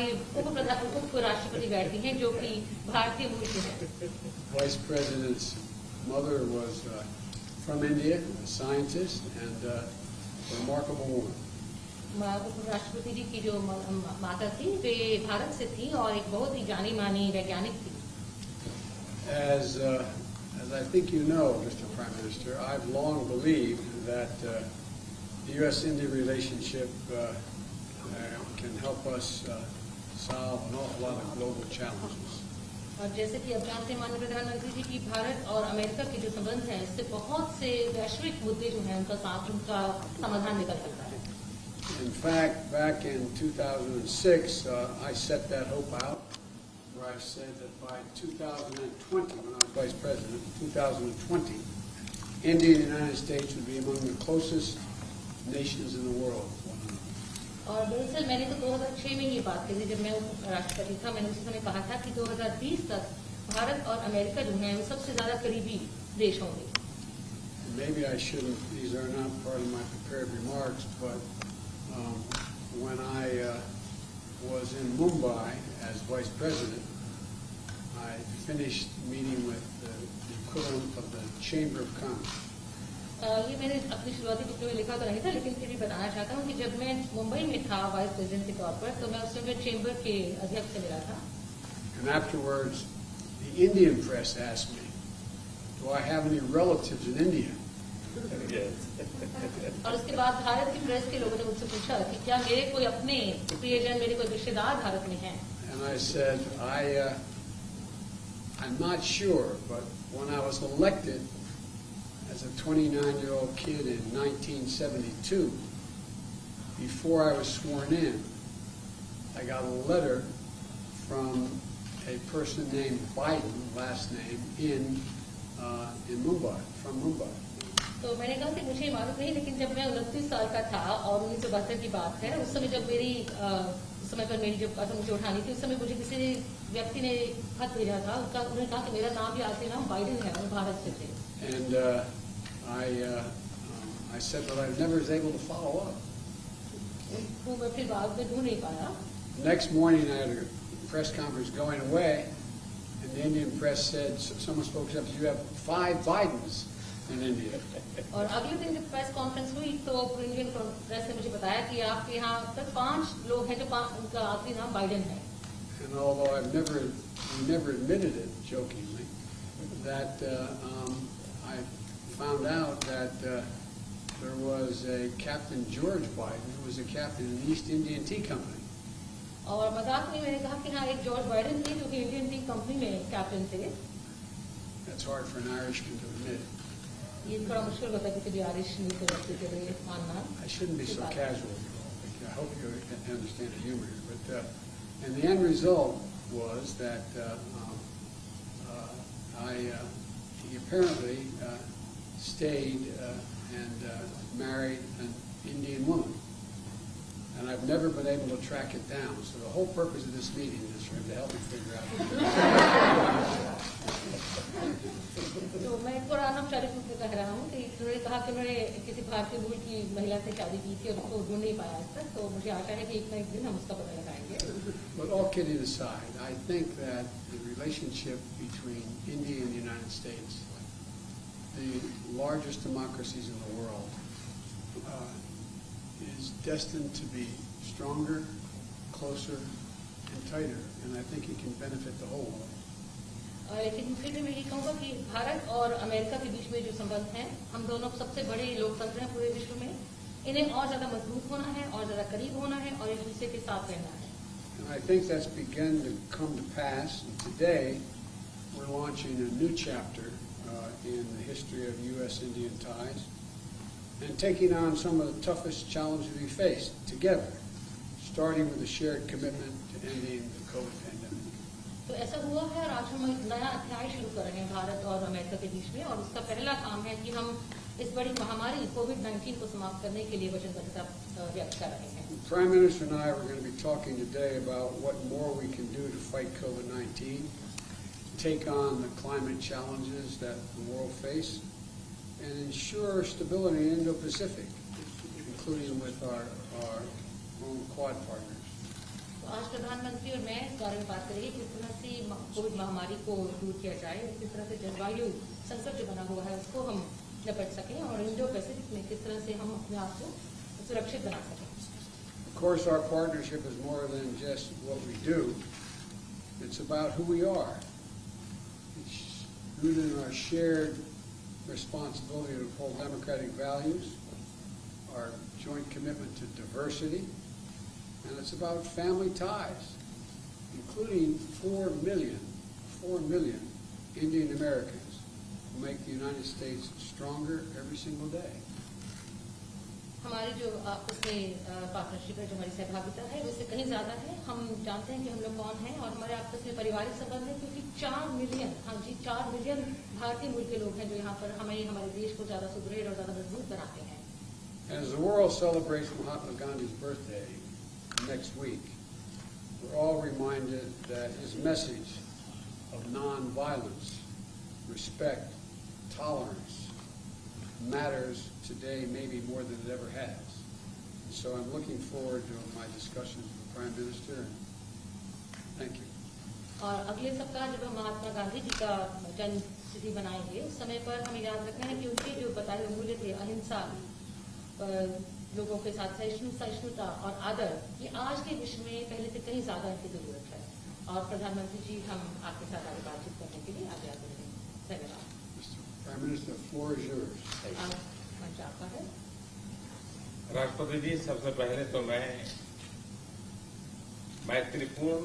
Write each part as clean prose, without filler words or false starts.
हमारे उप राष्ट्रपति बैठती हैं जो कि भारतीय मूल के हैं। Vice President's mother was from India, a scientist and a remarkable woman. उप राष्ट्रपति जी की जो माता थी वे भारत से थी और एक बहुत ही जानी मानी वैज्ञानिक थी। As I think you know, Mr. Prime Minister, I've long believed that the U.S.-India relationship can help us solve an awful lot of global challenges. और जैसे कि अब जानते हैं माननीय प्रधानमंत्री जी की भारत और अमेरिका के जो संबंध हैं इससे बहुत से वैश्विक मुद्दे जो हैं उनका समाधान निकल सकता है। In fact, back in 2006, I set that hope out, where I said that by 2020, when I was Vice President, 2020, India and the United States would be among the closest nations in the world. और दरअसल मैंने तो 2006 में ये बात कही जब मैं राष्ट्रपति था। मैंने उसी समय कहा था कि 2020 तक भारत और अमेरिका जो हैं वो सबसे ज्यादा करीबी देश होंगे। Maybe I shouldn't, these are not part of my prepared remarks, but when I was in Mumbai as Vice President, I finished meeting with the equivalent of the Chamber of Commerce. ये मैंने अपनी शुरुआती टिप्पणी में लिखा तो नहीं था, लेकिन फिर भी बताना चाहता हूँ कि जब मैं मुंबई में था वाइस प्रेसिडेंट के तौर पर तो मैं उस समय चेंबर के अध्यक्ष से मिला था। And afterwards, the Indian press asked me, "Do I have any relatives in India?" और उसके बाद भारत की प्रेस के लोगों ने मुझसे पूछा कि क्या मेरे कोई अपने प्रियजन, मेरे कोई रिश्तेदार भारत में हैं? And I said, I'm not sure, but when I was elected as a 29-year-old kid in 1972, before I was sworn in, I got a letter from a person named Biden, last name, in Mumbai, from Mumbai. तो मैंने कहा कि मुझे मालूम नहीं, लेकिन जब मैं 29 साल का था और 1972 की बात है, उस समय जब उस समय पर मेरी जब कसम मुझे उठानी थी, उस समय मुझे किसी व्यक्ति ने खत भेजा था। उन्होंने कहा कि मेरा नाम भी आखिरी नाम बाइडेन है और भारत से थे। And I said that I never was able to follow up. वो मैं फिर बाद में ढूंढ नहीं पाया। Next morning I had a press conference going away, and the Indian press said, someone spoke up, you have 5 Bidens in India. और अगले दिन जब प्रेस कॉन्फ्रेंस हुई तो इंडियन प्रेस ने मुझे बताया कि आपके यहाँ तक 5 लोग हैं जो उनका आखिरी नाम बाइडेन है। And although we never admitted it jokingly, that I found out that there was a Captain George Biden who was a captain in the East Indian Tea Company. और मजाक में मैंने कहा कि हाँ एक जॉर्ज बाइडेन थे जो कि इंडियन टी कंपनी में कैप्टन थे। That's hard for an Irishman to admit. ये थोड़ा मुश्किल होता है किसी भी आयरिश व्यक्ति के लिए मानना। I shouldn't be so casual. I hope you understand the humor here. But and the end result was that he apparently stayed and married an Indian woman. And I've never been able to track it down. So the whole purpose of this meeting is for him to help me figure out. तो मैं थोड़ा अनौपचारिक रूप से कह रहा हूँ कि उन्होंने कहा कि उन्होंने किसी भारतीय मूल की महिला से शादी की थी और उसको ढूंढ नहीं पाया आज तक। तो मुझे आशा है कि एक ना एक दिन हम उसका पता लगाएंगे। But all kidding aside, I think that the relationship between India and the United States, the largest democracies in the world, is destined to be stronger, closer, and tighter, and I think it can benefit the whole world. लेकिन फिर भी मैं ये कहूँगा कि भारत और America के बीच में जो संबंध हैं, हम दोनों सबसे बड़े लोकतंत्र हैं पूरे विश्व में, इन्हें और ज्यादा मजबूत होना है और ज्यादा करीब होना है और एक दूसरे के साथ रहना है। And I think that's begun to come to pass. And today, we're launching a new chapter in the history of U.S.-Indian ties and taking on some of the toughest challenges we face together, starting with a shared commitment to ending the COVID pandemic. तो ऐसा हुआ है और आज हम एक नया अध्याय शुरू कर रहे हैं भारत और अमेरिका के बीच में, और उसका पहला काम है कि हम इस बड़ी महामारी कोविड-19 को समाप्त करने के लिए वचनबद्धता व्यक्त कर रहे हैं। The Prime Minister and I are going to be talking today about what more we can do to fight COVID-19, take on the climate challenges that the world face, and ensure stability in Indo-Pacific, including with our own Quad partners. तो आज प्रधानमंत्री और मैं इस बारे में बात करेंगे किस तरह से कोविड महामारी को दूर किया जाए और किस तरह से जलवायु संकट जो बना हुआ है उसको हम निपट सकें और इंडो पैसिफिक में किस तरह से हम अपने आप को सुरक्षित बना सकें। Of course, our partnership is more than just what we do. It's about who we are. It's rooted in our shared responsibility to uphold democratic values, our joint commitment to diversity, and it's about family ties, including 4 million Indian Americans who make the United States stronger every single day. हमारी जो आपस में partnership है, जो हमारी सहभागिता है, उससे कहीं ज्यादा है। हम जानते हैं कि हम लोग कौन हैं और हमारे आपस में पारिवारिक संबंध है, क्योंकि 4 मिलियन, हाँ जी 4 मिलियन भारतीय मूल के लोग हैं जो यहाँ पर हमारे देश को ज्यादा सुदृढ़ और ज्यादा मजबूत बनाते हैं। As the world celebrates Mahatma Gandhi's birthday next week, we're all reminded that his message of non-violence, respect, tolerance matters today maybe more than it ever has. And so I'm looking forward to my discussions with the Prime Minister. And thank you. और अगले सप्ताह जब हम महात्मा गांधी जी का जन्म तिथि मनाएंगे, उस समय पर हमें याद रखना है कि उनके जो बताए हुए मूल्य थे, अहिंसा, लोगों के साथ सहिष्णुता और आदर, ये आज के विश्व में पहले से कहीं ज्यादा इनकी जरूरत है। और प्रधानमंत्री जी, हम आपके साथ आगे बातचीत करने के लिए आगे आते हैं। धन्यवाद। Prime Minister, the floor is yours. मंच आपका है। राष्ट्रपति जी, सबसे पहले तो मैं मैत्रीपूर्ण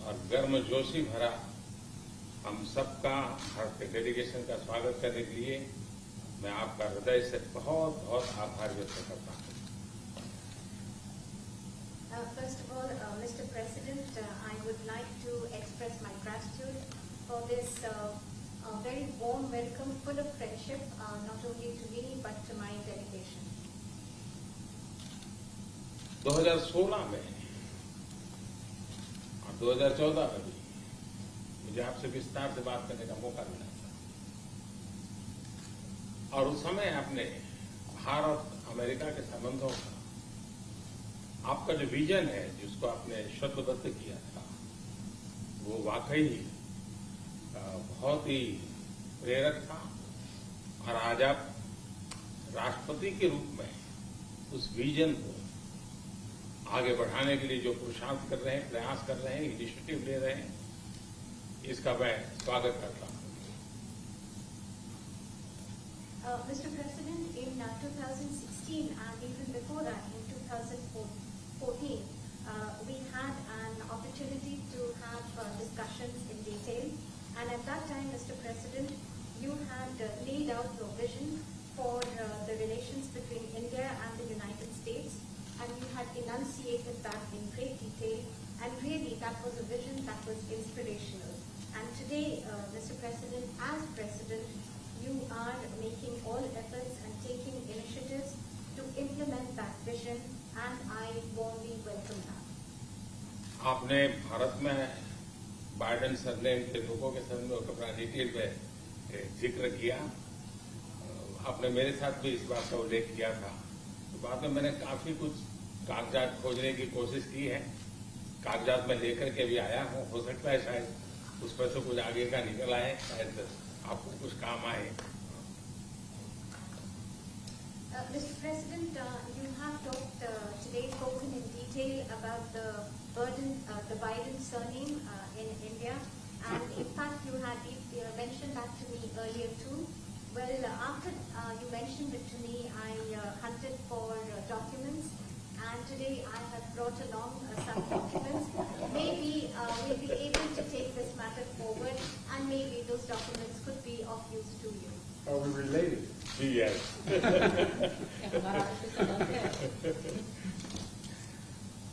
और गर्मजोशी भरा हम सबका भारत के डेलीगेशन का स्वागत करने के लिए मैं आपका हृदय से बहुत बहुत आभार व्यक्त करता हूँ। First of all, Mr. President, I would like to express my gratitude for this very warm welcome, full of friendship, not only to me but to my delegation. 2016 में और 2014 में भी मुझे आपसे विस्तार से बात करने का मौका मिला था और उस समय आपने भारत अमेरिका के संबंधों का आपका जो विजन है, जिसको आपने शब्दबद्ध किया था, वो वाकई बहुत ही प्रेरक था। और आज आप राष्ट्रपति के रूप में उस विजन को आगे बढ़ाने के लिए जो पुरुषार्थ कर रहे हैं, प्रयास कर रहे हैं, इनिशिएटिव ले रहे हैं, इसका मैं स्वागत करता हूं। Mr. President, in 2016 and even before that, in 2014, we had an opportunity to have discussions in detail. And at that time, Mr. President, you had laid out your vision for the relations between India and the United States, and you had enunciated that in great detail. And really, that was a vision that was inspirational. And today, Mr. President, as President, you are making all efforts and taking initiatives to implement that vision, and I warmly welcome that. आपने भारत में Biden surname के लोगों के संबंध में अपना detail में जिक्र किया। आपने मेरे साथ भी इस बात का उल्लेख किया था। तो बाद में मैंने काफी कुछ कागजात खोजने की कोशिश की है। कागजात में लेकर के भी आया हूँ। हो सकता है शायद उस पर से कुछ आगे का निकल आए, शायद आपको कुछ काम आए। Mr. President, you have talked today, spoken in detail about the Biden surname in India, and in fact you had mentioned that to me earlier too. Well, after you mentioned it to me, I hunted for documents, and today I have brought along some documents. Maybe we'll be able to take this matter forward, and maybe those documents could be of use to you. Are we related? Yes.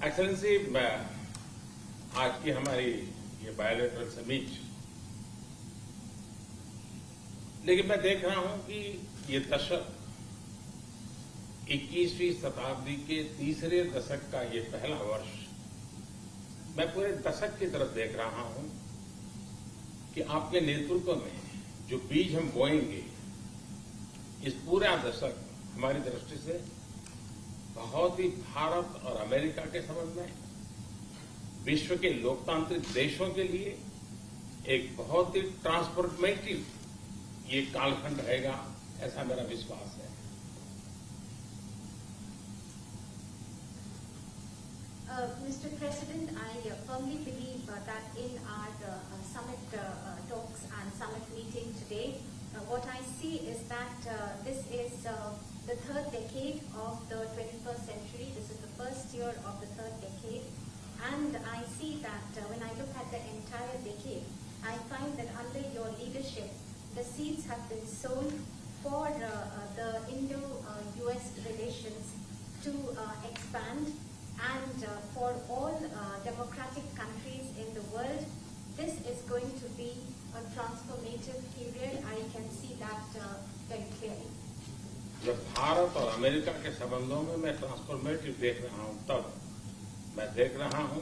Excellency, आज की हमारी ये bilateral summit, लेकिन मैं देख रहा हूं कि ये दशक 21वीं शताब्दी के तीसरे दशक का ये पहला वर्ष, मैं पूरे दशक की तरफ देख रहा हूं कि आपके नेतृत्व में जो बीज हम बोएंगे, इस पूरा दशक हमारी दृष्टि से बहुत ही भारत और अमेरिका के संबंध में विश्व के लोकतांत्रिक देशों के लिए एक बहुत ही ट्रांसफॉर्मेटिव ये कालखंड रहेगा, ऐसा मेरा विश्वास है। Mr. President, I firmly believe that in our summit talks and summit meeting today, what I see is that this is the third decade of the 21st century. This is the first year of the third decade. And I see that when I look at the entire decade, I find that under your leadership, the seeds have been sown for the Indo-US relations to expand. And for all democratic countries in the world, this is going to be a transformative period. I can see that very clearly. जब भारत और America के संबंधों में मैं transformative देख रहा हूं, तब मैं देख रहा हूं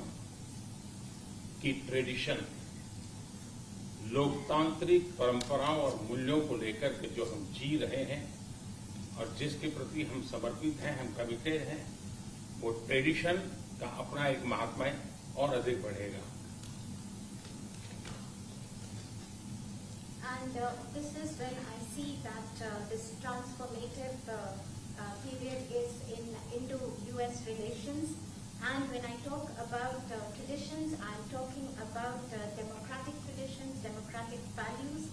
कि ट्रेडिशन, लोकतांत्रिक परंपराओं और मूल्यों को लेकर के जो हम जी रहे हैं और जिसके प्रति हम समर्पित हैं, हम कमिटेड हैं, वो ट्रेडिशन का अपना एक महात्म्य और अधिक बढ़ेगा। And this is when I see that this transformative period is in Indo-US relations. And when I talk about traditions, I'm talking about democratic traditions, democratic values,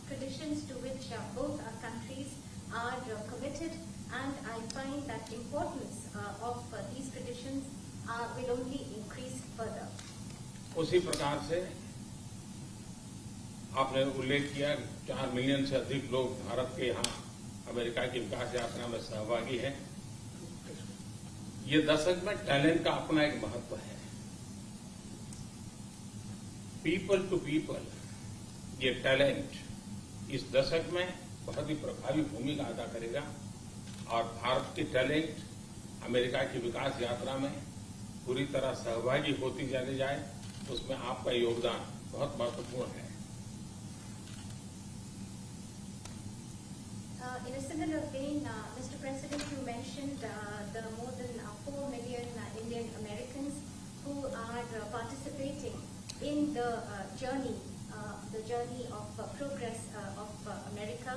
traditions to which both our countries are committed. And I find that the importance of these traditions will only increase further. उसी प्रकार से आपने उल्लेख किया 4 million से अधिक लोग भारत के यहाँ अमेरिका की विकास यात्रा में सहभागी हैं। ये दशक में टैलेंट का अपना एक महत्व है। पीपल टू पीपल, ये टैलेंट इस दशक में बहुत ही प्रभावी भूमिका अदा करेगा और भारत की टैलेंट अमेरिका की विकास यात्रा में पूरी तरह सहभागी होती चली जाए, उसमें आपका योगदान बहुत महत्वपूर्ण है। In a similar vein, Mr. President, you mentioned the more than 4 million Indian Americans who are participating in the journey of progress of America.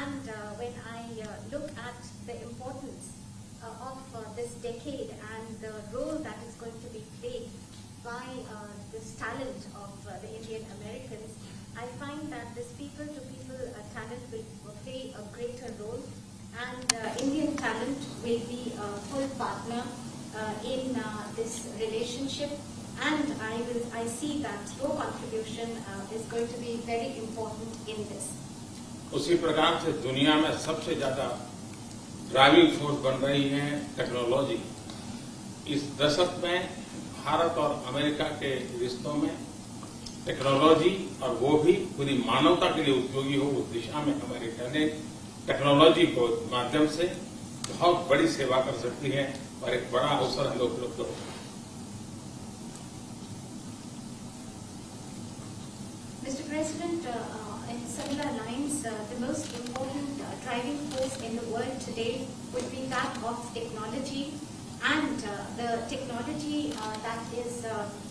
And when I look at the importance of this decade and the role that is going to be played by this talent of the Indian Americans, I find that this people-to-people talent will play a greater role, and Indian talent will be a full partner in this relationship. And I see that your contribution is going to be very important in this. उसी प्रकार से दुनिया में सबसे ज्यादा driving force बन रही है टेक्नोलॉजी। इस दशक में भारत और अमेरिका के रिश्तों में टेक्नोलॉजी, और वो भी पूरी मानवता के लिए उपयोगी हो, उस दिशा में अमेरिका ने टेक्नोलॉजी को माध्यम से बहुत बड़ी सेवा कर सकती है और एक बड़ा अवसर हमें उपलब्ध होगा। Mr. President, in similar lines, the most important driving force in the world today would be that of technology, and the technology that is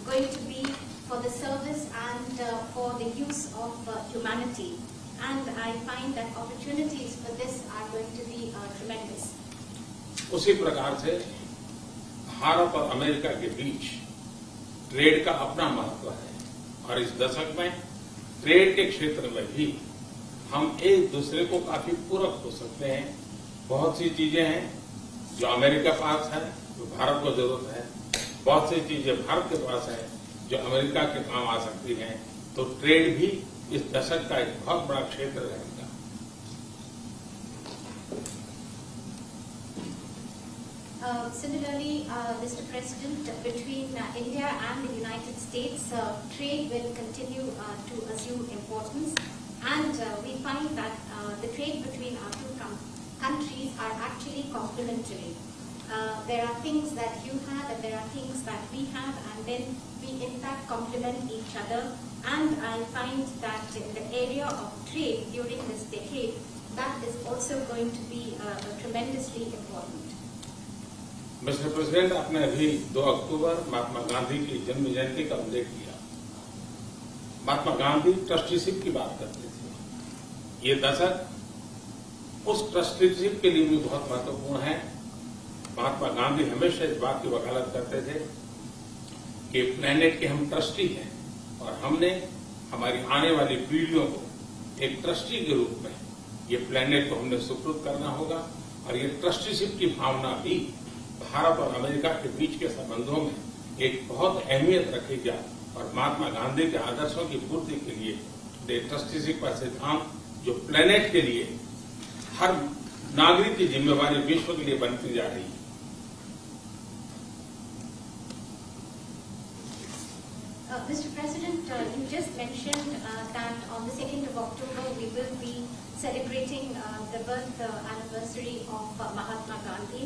going to be for the service and for the use of humanity. And I find that opportunities for this are going to be tremendous. उसी प्रकार से भारत और America के बीच trade का अपना महत्व है और इस दशक में ट्रेड के क्षेत्र में भी हम एक दूसरे को काफी पूरक हो सकते हैं। बहुत सी चीजें हैं जो अमेरिका के पास है, जो भारत को जरूरत है, बहुत सी चीजें भारत के पास है जो अमेरिका के काम आ सकती हैं। तो ट्रेड भी इस दशक का एक बहुत बड़ा क्षेत्र रहेगा। Similarly, Mr. President, between India and the United States, trade will continue to assume importance, and we find that the trade between our two countries are actually complementary. There are things that you have and there are things that we have, and then we in fact complement each other. And I find that in the area of trade during this decade, that is also going to be tremendously important. Mister president, आपने अभी 2 अक्टूबर महात्मा गांधी की जन्म जयंती का उल्लेख किया। Mahatma Gandhi trusteeship की बात करते थे। ये दशक उस ट्रस्टीशिप के लिए भी बहुत महत्वपूर्ण है। महात्मा गांधी हमेशा इस बात की वकालत करते थे कि प्लेनेट के हम ट्रस्टी हैं और हमने हमारी आने वाली पीढ़ियों को एक ट्रस्टी के रूप में ये प्लेनेट को हमने सुपुर्द करना होगा। और ये ट्रस्टीशिप की भावना भी भारत और अमेरिका के बीच के संबंधों में एक बहुत अहमियत रखेगा। और महात्मा गांधी के आदर्शों की पूर्ति के लिए ट्रस्टीशिप का सिद्धांत जो प्लेनेट के लिए हर नागरिक की जिम्मेवारी विश्व के लिए बनती जा रही है। Mr. President, you just mentioned that on the 2nd of October we will be celebrating the birth anniversary of Mahatma Gandhi.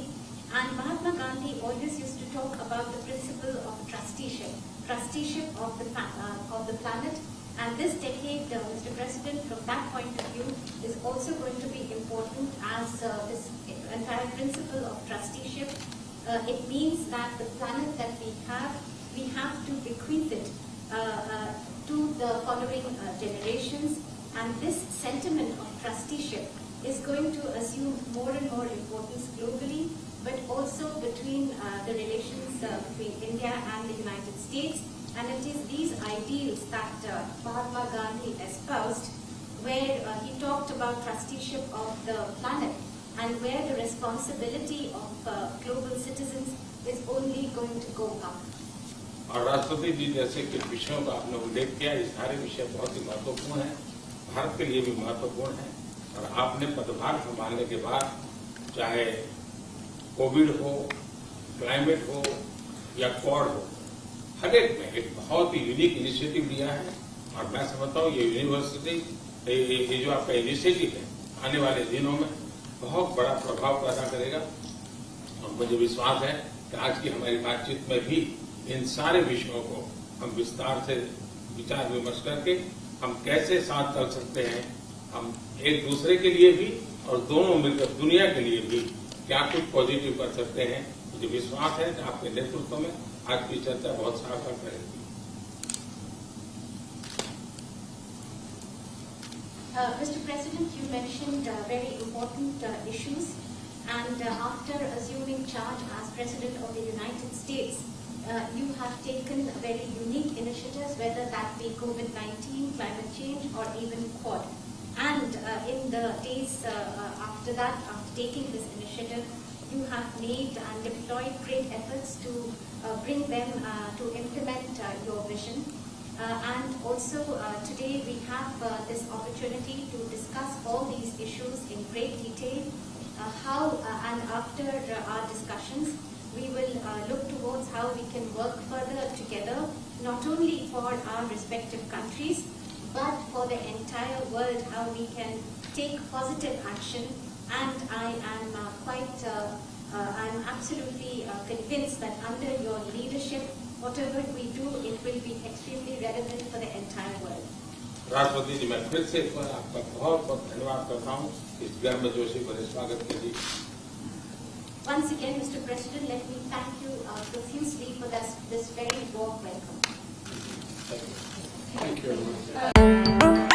And Mahatma Gandhi always used to talk about the principle of trusteeship of the planet. And this decade, Mr. President, from that point of view, is also going to be important as this entire principle of trusteeship. It means that the planet that we have to bequeath it to the following generations, and this sentiment of trusteeship is going to assume more and more importance globally, but also between the relations between India and the United States. And it is these ideals that Mahatma Gandhi espoused, where he talked about trusteeship of the planet and where the responsibility of global citizens is only going to go up. और राष्ट्रपति जी जैसे कि विषयों का आपने उल्लेख किया, ये सारे विषय बहुत ही महत्वपूर्ण हैं, भारत के लिए भी महत्वपूर्ण है। और आपने पदभार संभालने के बाद चाहे कोविड हो, क्लाइमेट हो या क्वाड हो, हर एक में एक बहुत ही यूनिक इनिशिएटिव लिया है। और मैं समझता हूँ ये यूनिवर्सिटी, ये जो आपका इनिशिएटिव है, आने वाले दिनों में बहुत बड़ा प्रभाव पैदा करेगा। और मुझे विश्वास है कि आज की हमारी बातचीत में भी इन सारे विषयों को हम विस्तार से विचार विमर्श करके हम कैसे साथ चल सकते हैं, हम एक दूसरे के लिए भी और दोनों मिलकर दुनिया के लिए भी क्या कुछ पॉजिटिव कर सकते हैं। मुझे विश्वास है कि आपके नेतृत्व में आज की चर्चा बहुत सार्थक रहेगी। Mr. President, you mentioned very important issues, and after assuming charge as President of the United States, you have taken very unique initiatives, whether that be COVID-19, climate change, or even Quad. And in the days after that, after taking this initiative, you have made and deployed great efforts to bring them to implement your vision. And also today we have this opportunity to discuss all these issues in great detail. And after our discussions, we will look towards how we can work further together, not only for our respective countries, but for the entire world, how we can take positive action. And I am I'm absolutely convinced that under your leadership, whatever we do, it will be extremely relevant for the entire world. राष्ट्रपति जी, मैं फिर से एक बार आपका बहुत बहुत धन्यवाद करता हूँ इस गर्मजोशी भरे स्वागत के लिए। Once again, Mr. President, let me thank you profusely for this very warm welcome. Thank you.